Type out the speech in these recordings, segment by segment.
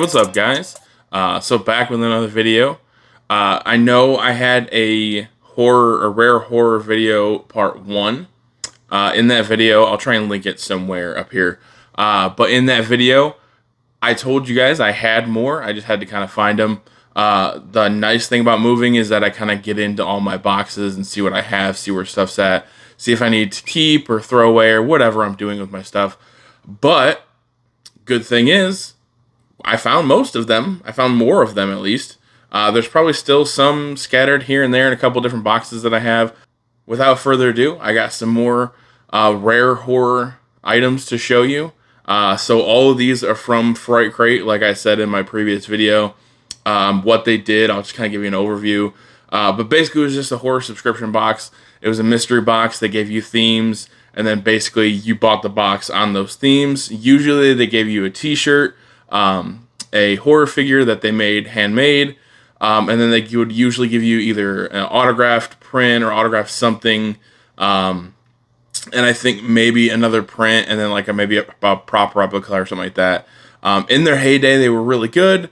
what's up, guys? So back with another video. I know I had a rare horror video part 1. In that video, I'll try and link it somewhere up here. But in that video, I told you guys I had more. I just had to kind of find them. The nice thing about moving is that I kind of get into all my boxes and see what I have, see where stuff's at, see if I need to keep or throw away or whatever I'm doing with my stuff. But good thing is, I found most of them. I found more of them, at least. There's probably still some scattered here and there in a couple different boxes that I have. Without further ado, I got some more rare horror items to show you. So all of these are from Fright Crate, like I said in my previous video. What they did, I'll just kind of give you an overview. But basically, it was just a horror subscription box. It was a mystery box. They gave you themes, and then basically you bought the box on those themes. Usually, they gave you a t-shirt, a horror figure that they made handmade, and then they would usually give you either an autographed print or autographed something, and I think maybe another print, and then like maybe a prop replica or something like that. In their heyday, they were really good.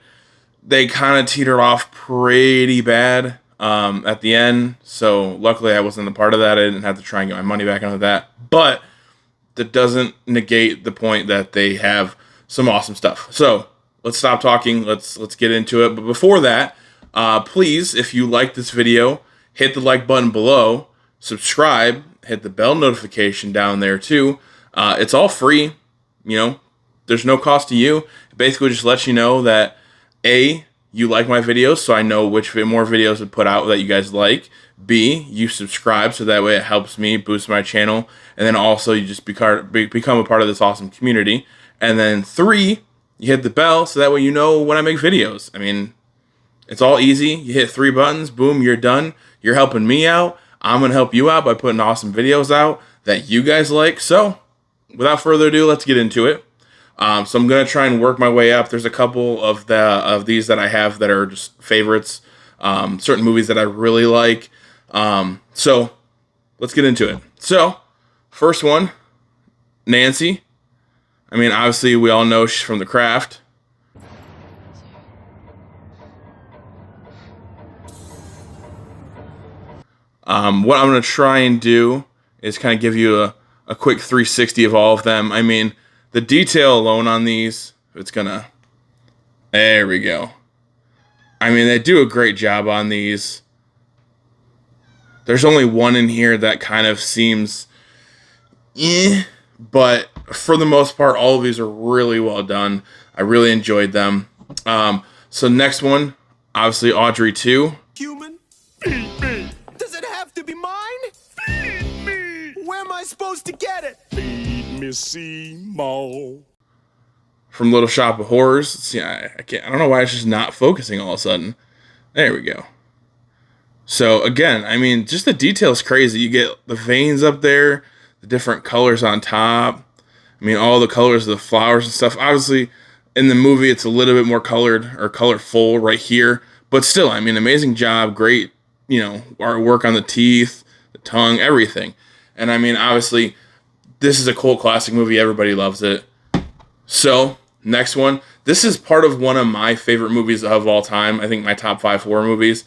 They kind of teetered off pretty bad at the end, so luckily I wasn't a part of that. I didn't have to try and get my money back out of that, but that doesn't negate the point that they have some awesome stuff. So let's stop talking. Let's get into it. But before that, please, if you like this video, hit the like button below, subscribe, hit the bell notification down there too. It's all free. You know, there's no cost to you. It basically just lets you know that A, you like my videos, so I know which more videos to put out that you guys like. B, you subscribe, so that way it helps me boost my channel. And then also you just become a part of this awesome community. And then 3, you hit the bell, so that way you know when I make videos. I mean, it's all easy. You hit 3 buttons, boom, you're done. You're helping me out. I'm going to help you out by putting awesome videos out that you guys like. So, without further ado, let's get into it. So I'm going to try and work my way up. There's a couple of these that I have that are just favorites. Certain movies that I really like. So, let's get into it. So, first one, Nancy. I mean, obviously, we all know she's from The Craft. What I'm going to try and do is kind of give you a quick 360 of all of them. I mean, the detail alone on these, it's going to... There we go. I mean, they do a great job on these. There's only one in here that kind of seems... but for the most part, all of these are really well done. I really enjoyed them. So next one, obviously Audrey Ii. Human? Feed me. Does it have to be mine? Feed me. Where am I supposed to get it? Feed me, Seymour. From Little Shop of Horrors. See, I don't know why it's just not focusing all of a sudden. There we go. So again, I mean, just the detail's crazy. You get the veins up there, the different colors on top. I mean, all the colors of the flowers and stuff. Obviously, in the movie, it's a little bit more colored or colorful right here. But still, I mean, amazing job. Great, you know, artwork on the teeth, the tongue, everything. And I mean, obviously, this is a cult classic movie. Everybody loves it. So, next one. This is part of one of my favorite movies of all time. I think my top 5 horror movies.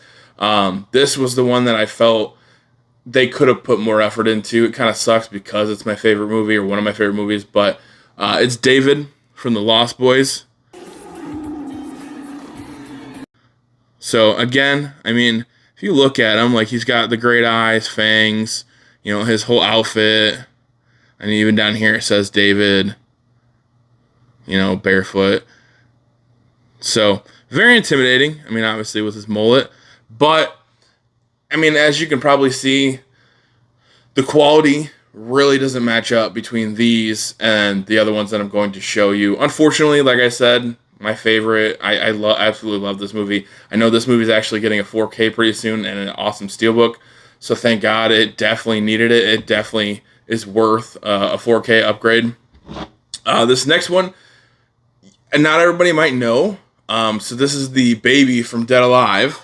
This was the one that I felt they could have put more effort into. It kind of sucks because it's my favorite movie or one of my favorite movies. But it's David from The Lost Boys. So, again, I mean, if you look at him, like, he's got the great eyes, fangs, you know, his whole outfit. And even down here it says David, you know, barefoot. So, very intimidating. I mean, obviously with his mullet. But, I mean, as you can probably see, the quality really doesn't match up between these and the other ones that I'm going to show you. Unfortunately, like I said, my favorite, I absolutely love this movie. I know this movie is actually getting a 4K pretty soon and an awesome steelbook. So thank God, it definitely needed it. It definitely is worth a 4K upgrade. This next one, and not everybody might know. So this is the baby from Dead Alive.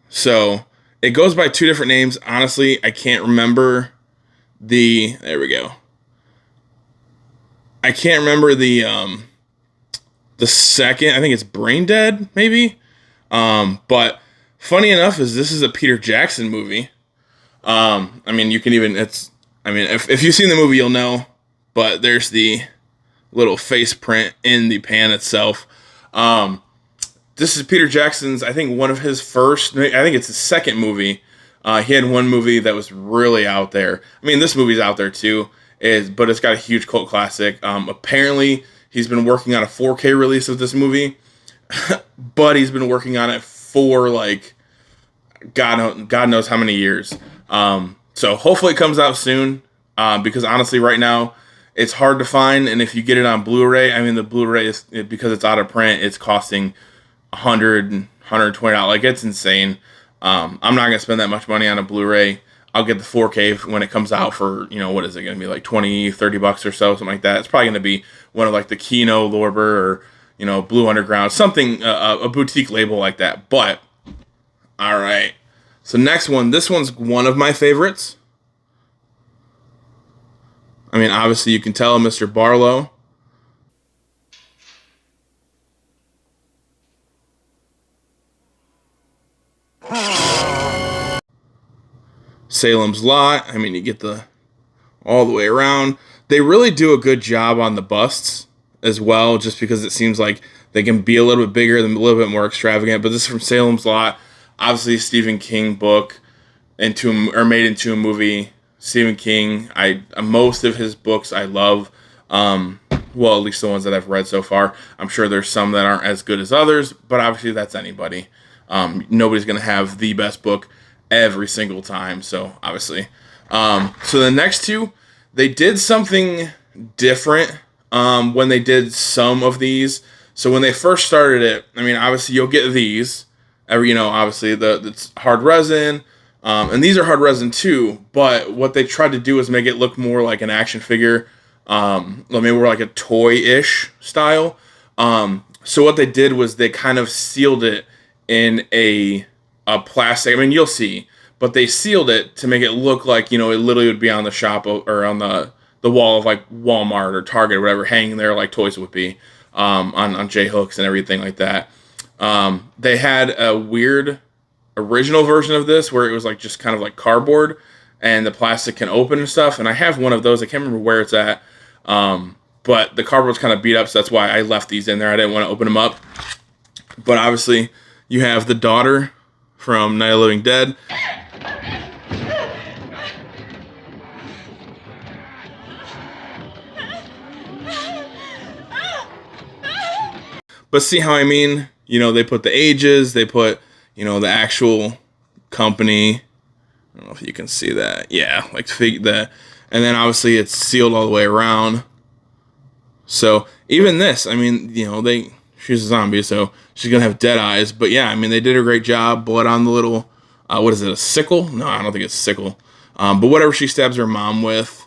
So It goes by two different names. Honestly, I can't remember there we go. I can't remember the second. I think it's Brain Dead, maybe. But funny enough is this is a Peter Jackson movie. I mean, you can even, if you've seen the movie, you'll know, but there's the little face print in the pan itself. This is Peter Jackson's, I think, one of his first, I think it's his second movie. He had one movie that was really out there. I mean, this movie's out there too, but it's got a huge cult classic. Apparently, he's been working on a 4K release of this movie, but he's been working on it for, like, God knows how many years. So hopefully it comes out soon, because honestly, right now, it's hard to find, and if you get it on Blu-ray, I mean, the Blu-ray, is, because it's out of print, it's costing $100, $120. Like, it's insane. I'm not going to spend that much money on a Blu-ray. I'll get the 4K when it comes out for, what is it going to be, like $20, $30 or so, something like that. It's probably going to be one of, like, the Kino, Lorber, or, Blue Underground, something, a boutique label like that. But, all right. So next one, this one's one of my favorites. I mean, obviously you can tell Mr. Barlow. Salem's Lot. I mean, you get all the way around. They really do a good job on the busts as well, just because it seems like they can be a little bit bigger, a little bit more extravagant. But this is from Salem's Lot, obviously a Stephen King book, made into a movie. Stephen King, most of his books I love. Well, at least the ones that I've read so far. I'm sure there's some that aren't as good as others, but obviously that's anybody. Nobody's going to have the best book every single time, so obviously. So the next two, they did something different when they did some of these. So when they first started it, I mean, obviously you'll get these. Obviously it's hard resin. And these are hard resin too, but what they tried to do is make it look more like an action figure, maybe more like a toy-ish style. So what they did was they kind of sealed it in a plastic. I mean, you'll see, but they sealed it to make it look like, it literally would be on the shop or on the wall of, like, Walmart or Target or whatever, hanging there like toys would be, on J-hooks and everything like that. They had a weird original version of this where it was like just kind of like cardboard and the plastic can open and stuff, and I have one of those. I can't remember where it's at, but the cardboard's kind of beat up, so that's why I left these in there. I didn't want to open them up. But obviously you have the daughter from Night of the Living Dead. But see how I mean? They put the ages, they put the actual company. I don't know if you can see that. Yeah, like that. And then obviously it's sealed all the way around. So even this, I mean, she's a zombie, so she's going to have dead eyes. But yeah, I mean, they did a great job. Blood on the little, what is it, a sickle? No, I don't think it's a sickle. But whatever she stabs her mom with.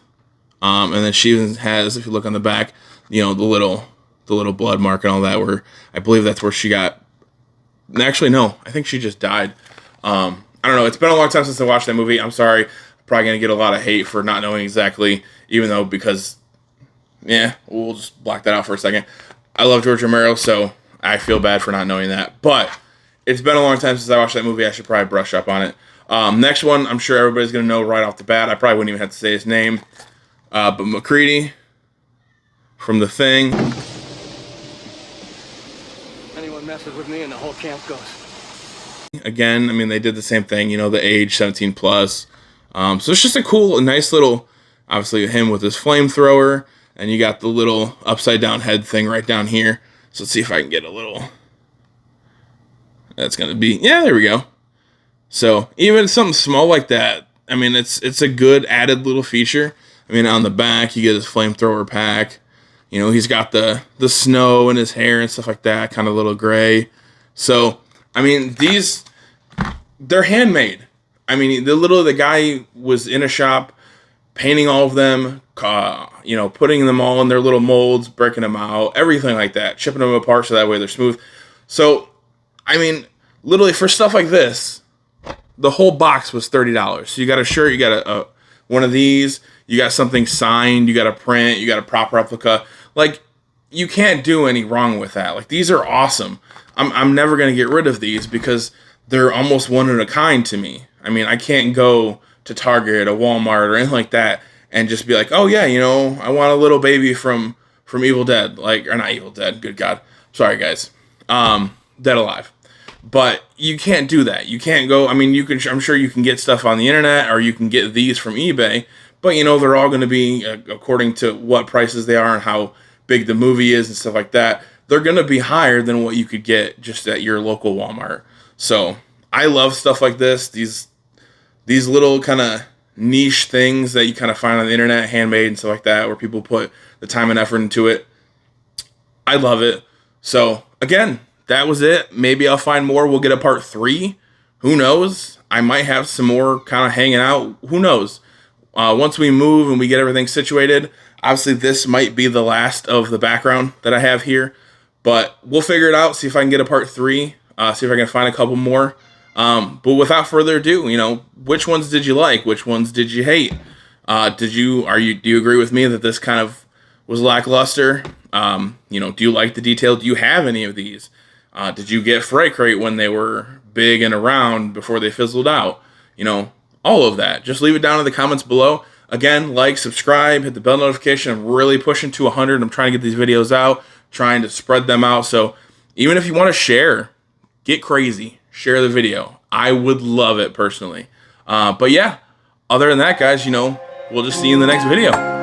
And then she even has, if you look on the back, the little blood mark and all that, where I believe that's where she got. Actually, no, I think she just died. I don't know. It's been a long time since I watched that movie. I'm sorry. I'm probably going to get a lot of hate for not knowing exactly, because, we'll just block that out for a second. I love George Romero, so I feel bad for not knowing that. But it's been a long time since I watched that movie. I should probably brush up on it. Next one, I'm sure everybody's going to know right off the bat. I probably wouldn't even have to say his name. But MacReady from The Thing. Anyone messes with me and the whole camp goes. Again, I mean, they did the same thing, the age 17 plus. So it's just a nice little, obviously him with his flamethrower, and you got the little upside down head thing right down here. So let's see if I can get a little. That's going to be, there we go. So even something small like that, I mean, it's a good added little feature. I mean, on the back, you get his flamethrower pack. He's got the snow in his hair and stuff like that, kind of a little gray. So, I mean, they're handmade. I mean, the guy was in a shop painting all of them, putting them all in their little molds, breaking them out, everything like that, chipping them apart so that way they're smooth. So, I mean, literally for stuff like this, the whole box was $30. So you got a shirt, you got a one of these, you got something signed, you got a print, you got a prop replica. Like, you can't do any wrong with that. Like, these are awesome. I'm never going to get rid of these because they're almost one of a kind to me. I mean, I can't go to Target or Walmart or anything like that and just be like, oh yeah, you know, I want a little baby from Evil Dead. Like, or not Evil Dead, good God. Sorry, guys. Dead Alive. But you can't do that. You can't go, I mean, I'm sure you can get stuff on the internet or you can get these from eBay, but you know, they're all going to be, according to what prices they are and how big the movie is and stuff like that, they're going to be higher than what you could get just at your local Walmart. So I love stuff like this. These little kind of niche things that you kind of find on the internet, handmade and stuff like that, where people put the time and effort into it. I love it. So again, that was it. Maybe I'll find more. We'll get a part 3. Who knows? I might have some more kind of hanging out. Who knows? Once we move and we get everything situated, obviously this might be the last of the background that I have here, but we'll figure it out, see if I can get a part 3, see if I can find a couple more. But without further ado, you know, which ones did you like? Which ones did you hate? Do you agree with me that this kind of was lackluster? You know, do you like the detail? Do you have any of these? Did you get Fright Crate when they were big and around before they fizzled out? You know, all of that. Just leave it down in the comments below. Again, like, subscribe, hit the bell notification. I'm really pushing to 100. I'm trying to get these videos out, trying to spread them out. So even if you want to share, get crazy, share the video. I would love it personally. But yeah, other than that, guys, you know, we'll just see you in the next video.